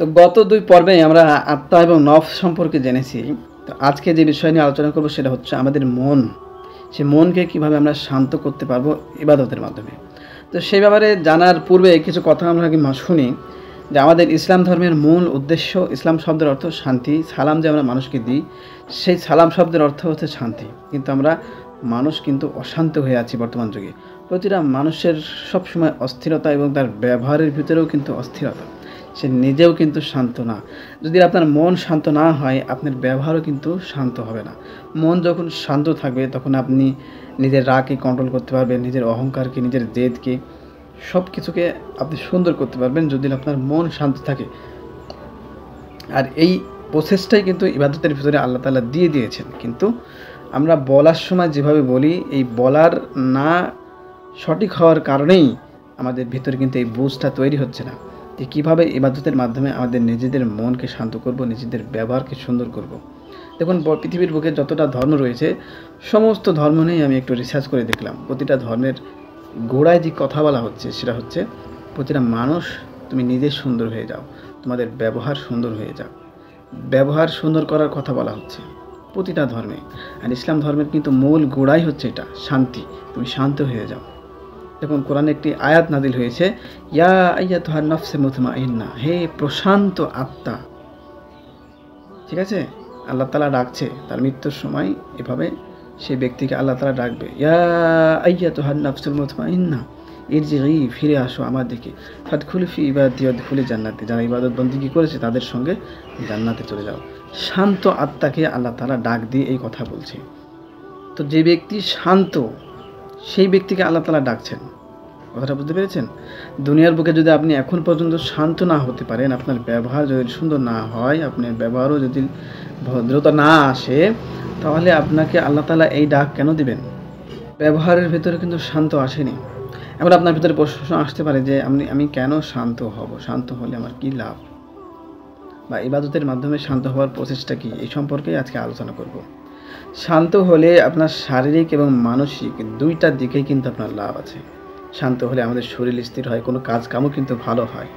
তো গত ২ পর্বে আমরা আত্মা এবং নফস সম্পর্কে জেনেছি। তো আজকে যে বিষয় নিয়ে আলোচনা করব সেটা হচ্ছে আমাদের মন। সে মনকে কিভাবে আমরা শান্ত করতে পারবো ইবাদতের মাধ্যমে। তো সেই ব্যাপারে জানার পূর্বে কিছু কথা আমরা আগে শুনি যে আমাদের ইসলাম ধর্মের মূল উদ্দেশ্য, ইসলাম শব্দের অর্থ শান্তি। সালাম যে আমরা মানুষকে দিই, সেই সালাম শব্দের অর্থ হচ্ছে শান্তি। কিন্তু আমরা মানুষ কিন্তু অশান্ত হয়ে আছি বর্তমান যুগে। প্রতিটা মানুষের সবসময় অস্থিরতা এবং তার ব্যবহারের ভিতরেও কিন্তু অস্থিরতা। সে নিজেও কিন্তু শান্ত না। যদি আপনার মন শান্ত না হয়, আপনার ব্যবহারও কিন্তু শান্ত হবে না। মন যখন শান্ত থাকবে তখন আপনি নিজের রাগকে কন্ট্রোল করতে পারবেন, নিজের অহংকারকে, নিজের জেদকে, সব কিছুকে আপনি সুন্দর করতে পারবেন যদি আপনার মন শান্ত থাকে। আর এই প্রসেসটাই কিন্তু ইবাদতের ভিতরে আল্লাহ তাআলা দিয়ে দিয়েছেন। কিন্তু আমরা বলার সময় যেভাবে বলি, এই বলার না সঠিক হওয়ার কারণেই আমাদের ভিতরে কিন্তু এই বুঝটা তৈরি হচ্ছে না যে কীভাবে ইবাদতের মাধ্যমে আমাদের নিজেদের মনকে শান্ত করব, নিজেদের ব্যবহারকে সুন্দর করব। দেখুন, পৃথিবীর বুকে যতটা ধর্ম রয়েছে, সমস্ত ধর্ম নিয়েই আমি একটু রিসার্চ করে দেখলাম। প্রতিটা ধর্মের গোড়ায় যে কথা বলা হচ্ছে সেটা হচ্ছে, প্রতিটা মানুষ তুমি নিজে সুন্দর হয়ে যাও, তোমাদের ব্যবহার সুন্দর হয়ে যাও। ব্যবহার সুন্দর করার কথা বলা হচ্ছে প্রতিটা ধর্মে। আর ইসলাম ধর্মের কিন্তু মূল গোড়াই হচ্ছে এটা, শান্তি। তুমি শান্ত হয়ে যাও। দেখুন, কোরআনে একটি আয়াত নাজিল হয়েছে, ইয়া আইয়াতুহান নাফসে মুতমাইন্না, হে প্রশান্ত আত্মা। ঠিক আছে, আল্লাহ তাআলা ডাকছে তার মৃত্যুর সময় এভাবে সেই ব্যক্তিকে আল্লাহ তাআলা ডাকবে, ইয়া আইয়াতুহান নাফসুল মুতমাইন্না ইরজিই, ফিরে আসো আমার দিকে, ফাদখুলি ফি ইবাদি ওয়াদখুলি জান্নাতি, যারা ইবাদত বন্দেগী করেছে তাদের সঙ্গে জান্নাতে চলে যাও। শান্ত আত্মাকে আল্লাহ তাআলা ডাক দিয়ে এই কথা বলছে। তো যে ব্যক্তি শান্ত, সেই ব্যক্তিকে আল্লাহ তাআলা ডাকছেন। কথাটা বুঝতে পেরেছেন? দুনিয়ার বুকে যদি আপনি এখন পর্যন্ত শান্ত না হতে পারেন, আপনার ব্যবহার যদি সুন্দর না হয়, আপনার ব্যবহারও যদি ভদ্রতা না আসে, তাহলে আপনাকে আল্লাহ তাআলা এই ডাক কেন দিবেন? ব্যবহারের ভেতরে কিন্তু শান্ত আসেনি। এবার আপনার ভিতরে প্রশ্ন আসতে পারে যে আমি কেন শান্ত হব? শান্ত হলে আমার কী লাভ? বা ইবাদতের মাধ্যমে শান্ত হওয়ার প্রসেসটা কী? এই সম্পর্কেই আজকে আলোচনা করব। শান্ত হলে আপনার শারীরিক এবং মানসিক দুইটার দিকেই কিন্তু আপনার লাভ আছে। শান্ত হলে আমাদের শরীর স্থির হয়, কোনো কাজকামও কিন্তু ভালো হয়।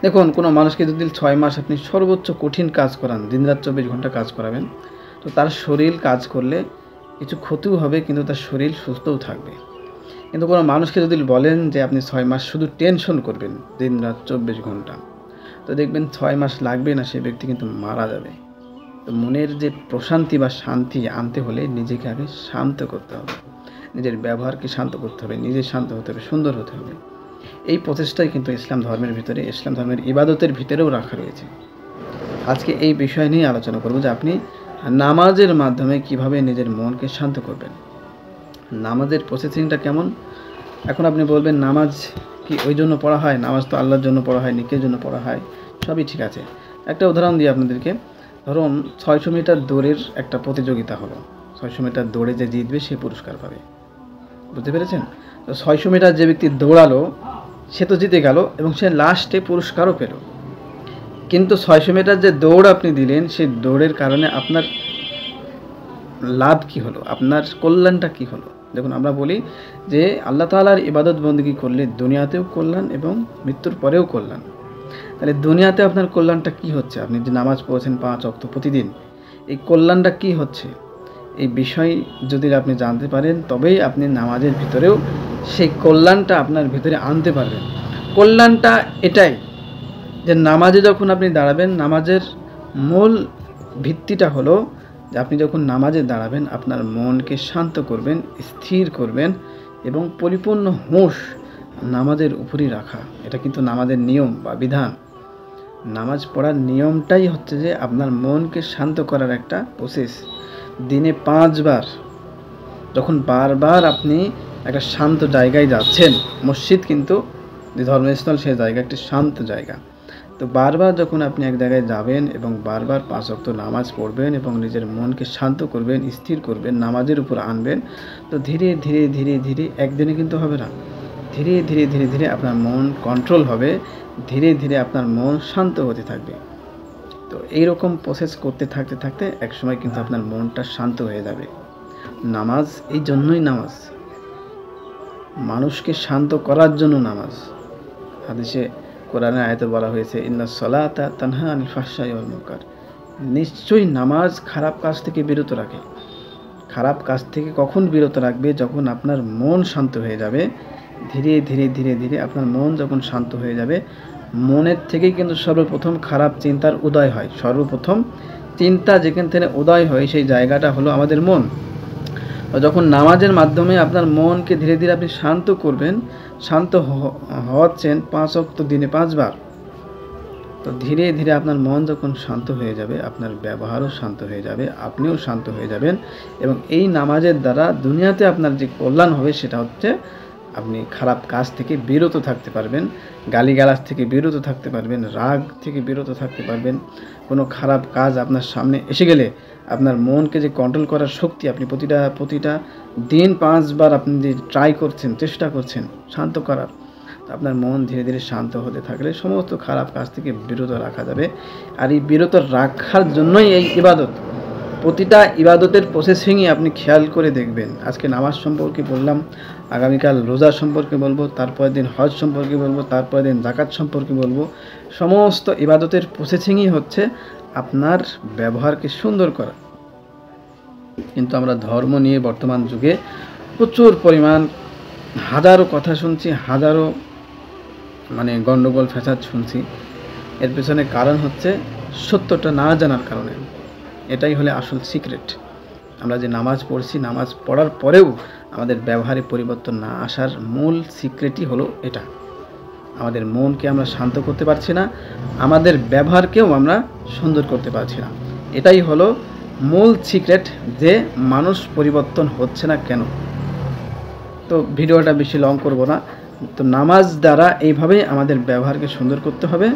দেখুন, কোনো মানুষকে যদি ৬ মাস আপনি সর্বোচ্চ কঠিন কাজ করান, দিনরাত ২৪ ঘন্টা কাজ করাবেন, তো তার শরীর কাজ করলে কিছু ক্ষতিও হবে, কিন্তু তার শরীর সুস্থও থাকবে। কিন্তু কোনো মানুষকে যদি বলেন যে আপনি ৬ মাস শুধু টেনশন করবেন দিনরাত ২৪ ঘন্টা, তো দেখবেন ৬ মাস লাগবে না, সে ব্যক্তি কিন্তু মারা যাবে। তো মনের যে প্রশান্তি বা শান্তি আনতে হলে নিজেকে আগে শান্ত করতে হবে, নিজের ব্যবহারকে শান্ত করতে হবে, নিজে শান্ত হতে হবে, সুন্দর হতে হবে। এই প্রচেষ্টাই কিন্তু ইসলাম ধর্মের ভিতরে, ইসলাম ধর্মের ইবাদতের ভিতরেও রাখা রয়েছে। আজকে এই বিষয় নিয়ে আলোচনা করব যে আপনি নামাজের মাধ্যমে কিভাবে নিজের মনকে শান্ত করবেন। নামাজের প্রসেসিংটা কেমন? এখন আপনি বলবেন, নামাজ কি ওই জন্য পড়া হয়? নামাজ তো আল্লাহর জন্য পড়া হয়, নেকির জন্য পড়া হয়, সবই ঠিক আছে। একটা উদাহরণ দিই আপনাদেরকে। ধরুন ৬০০ মিটার দৌড়ের একটা প্রতিযোগিতা হলো। ৬০০ মিটার দৌড়ে যে জিতবে সে পুরস্কার পাবে। বুঝতে পেরেছেন? তো ৬০০ মিটার যে ব্যক্তি দৌড়ালো সে তো জিতে গেল এবং সে লাস্টে পুরস্কারও পেল। কিন্তু ৬০০ মিটার যে দৌড় আপনি দিলেন, সেই দৌড়ের কারণে আপনার লাভ কি হলো? আপনার কল্যাণটা কি হলো? দেখুন, আমরা বলি যে আল্লাহ তাআলার ইবাদত বন্দেগী করলে দুনিয়াতেও কল্যাণ এবং মৃত্যুর পরেও কল্যাণ। তাহলে দুনিয়াতে আপনার কল্যাণটা কি হচ্ছে? আপনি যে নামাজ পড়ছেন ৫ ওয়াক্ত প্রতিদিন, এই কল্যাণটা কি হচ্ছে? এই বিষয় যদি আপনি জানতে পারেন, তবেই আপনি নামাজের ভিতরেও সেই কল্যাণটা আপনার ভিতরে আনতে পারবেন। কল্যাণটা এটাই যে নামাজে যখন আপনি দাঁড়াবেন, নামাজের মূল ভিত্তিটা হলো যে আপনি যখন নামাজে দাঁড়াবেন, আপনার মনকে শান্ত করবেন, স্থির করবেন এবং পরিপূর্ণ হুঁশ নামাজের উপরই রাখা। এটা কিন্তু নামাজের নিয়ম বা বিধান। নামাজ পড়ার নিয়মটাই হচ্ছে যে আপনার মনকে শান্ত করার একটা প্রসেস। দিনে ৫ বার, যখন বারবার আপনি একটা শান্ত জায়গায় যাচ্ছেন, মসজিদ কিন্তু যে ধর্মস্থল, সে জায়গা একটি শান্ত জায়গা। তো বারবার যখন আপনি এক জায়গায় যাবেন এবং বারবার ৫ ওয়াক্ত নামাজ পড়বেন এবং নিজের মনকে শান্ত করবেন, স্থির করবেন, নামাজের উপর আনবেন, তো ধীরে ধীরে ধীরে ধীরে, একদিনে কিন্তু হবে না, ধীরে ধীরে ধীরে ধীরে আপনার মন কন্ট্রোল হবে, ধীরে ধীরে আপনার মন শান্ত হতে থাকবে। তো এইরকম প্রসেস করতে থাকতে থাকতে একসময় কিন্তু আপনার মনটা শান্ত হয়ে যাবে। নামাজ এই জন্যই নামাজ, মানুষকে শান্ত করার জন্য নামাজ। হাদিসে কোরআনের আয়াতে বলা হয়েছে ইন্নাস সালাতা তানহা আনিল ফাহশাই ওয়াল মুনকার, নিশ্চয়ই নামাজ খারাপ কাজ থেকে বিরত রাখে। খারাপ কাজ থেকে কখন বিরত রাখবে? যখন আপনার মন শান্ত হয়ে যাবে। ধীরে ধীরে ধীরে ধীরে আপনার মন যখন শান্ত হয়ে যাবে, মনের থেকেই কিন্তু সর্বপ্রথম খারাপ চিন্তার উদয় হয়। সর্বপ্রথম চিন্তা যেখান থেকে উদয় হয় সেই জায়গাটা হলো আমাদের মন। যখন নামাজের মাধ্যমে আপনার মনকে ধীরে ধীরে আপনি শান্ত করবেন, শান্ত হচ্ছেন 5 ওয়াক্ত দিনে 5 বার, তো ধীরে ধীরে আপনার মন যখন শান্ত হয়ে যাবে, আপনার ব্যবহারও শান্ত হয়ে যাবে, আপনিও শান্ত হয়ে যাবেন। এবং এই নামাজের দ্বারা দুনিয়াতে আপনার যে কল্যাণ হবে সেটা হচ্ছে আপনি খারাপ কাজ থেকে বিরত থাকতে পারবেন, গালিগালাজ থেকে বিরত থাকতে পারবেন, রাগ থেকে বিরত থাকতে পারবেন। কোনো খারাপ কাজ আপনার সামনে এসে গেলে আপনার মনকে যে কন্ট্রোল করার শক্তি, আপনি প্রতিটা দিন 5 বার আপনি যে ট্রাই করছেন, চেষ্টা করছেন শান্ত করার, আপনার মন ধীরে ধীরে শান্ত হতে থাকলে সমস্ত খারাপ কাজ থেকে বিরত রাখা যাবে। আর এই বিরত রাখার জন্যই এই ইবাদত, প্রতিটা ইবাদতের প্রসেসিংই আপনি খেয়াল করে দেখবেন। আজকে নামাজ সম্পর্কে বললাম, আগামীকাল রোজা সম্পর্কে বলবো, তারপরের দিন হজ সম্পর্কে বলবো, তারপরের দিন যাকাত সম্পর্কে বলবো। সমস্ত ইবাদতের প্রসেসিংই হচ্ছে আপনার ব্যবহারকে সুন্দর করা। কিন্তু আমরা ধর্ম নিয়ে বর্তমান যুগে প্রচুর পরিমাণ হাজারো কথা শুনছি, হাজারো গণ্ডগোল ফ্যাসাদ শুনছি। এর পেছনে কারণ হচ্ছে সত্যটা না জানার কারণে। এটাই হলো আসল সিক্রেট। আমরা যে নামাজ পড়ছি, নামাজ পড়ার পরেও আমাদের ব্যবহারে পরিবর্তন না আসার মূল সিক্রেটই হলো এটা। আমাদের মনকে আমরা শান্ত করতে পারছি না, আমাদের ব্যবহারকেও আমরা সুন্দর করতে পারছি না। এটাই হলো মূল সিক্রেট যে মানুষ পরিবর্তন হচ্ছে না কেন। তো ভিডিওটা বেশি লং করব না। তো নামাজ দ্বারা এইভাবেই আমাদের ব্যবহারকে সুন্দর করতে হবে,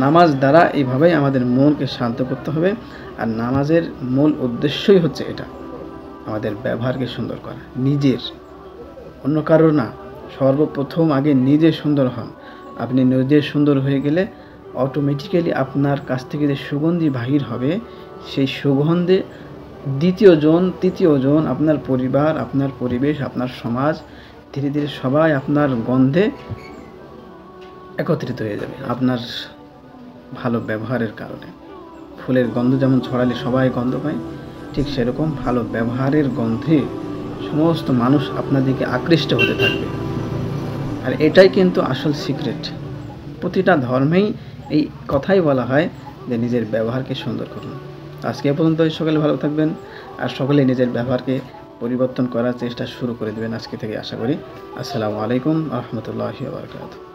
নামাজ দ্বারা এইভাবেই আমাদের মনকে শান্ত করতে হবে। আর নামাজের মূল উদ্দেশ্যই হচ্ছে এটা, আমাদের ব্যবহারকে সুন্দর করা, নিজের, অন্য কারোর না। সর্বপ্রথম আগে নিজে সুন্দর হন। আপনি নিজে সুন্দর হয়ে গেলে অটোমেটিক্যালি আপনার কাছ থেকে যে সুগন্ধি বাহির হবে, সেই সুগন্ধে দ্বিতীয় জন, তৃতীয় জন, আপনার পরিবার, আপনার পরিবেশ, আপনার সমাজ, ধীরে ধীরে সবাই আপনার গন্ধে একত্রিত হয়ে যাবে আপনার ভালো ব্যবহারের কারণে। ফুলের গন্ধ যেমন ছড়ালে সবাই গন্ধ পায়, ঠিক সেরকম ভালো ব্যবহারের গন্ধে সমস্ত মানুষ আপনার দিকে আকৃষ্ট হতে থাকবে। আর এটাই কিন্তু আসল সিক্রেট। প্রতিটা ধর্মেই এই কথাই বলা হয় যে নিজের ব্যবহারকে সুন্দর করুন। আজকে এ পর্যন্ত, সকলে ভালো থাকবেন আর সকলে নিজের ব্যবহারকে পরিবর্তন করার চেষ্টা শুরু করে দেবেন আজকে থেকে, আশা করি। আসসালামু আলাইকুম ওয়া রাহমাতুল্লাহি ওয়া বারাকাতুহু।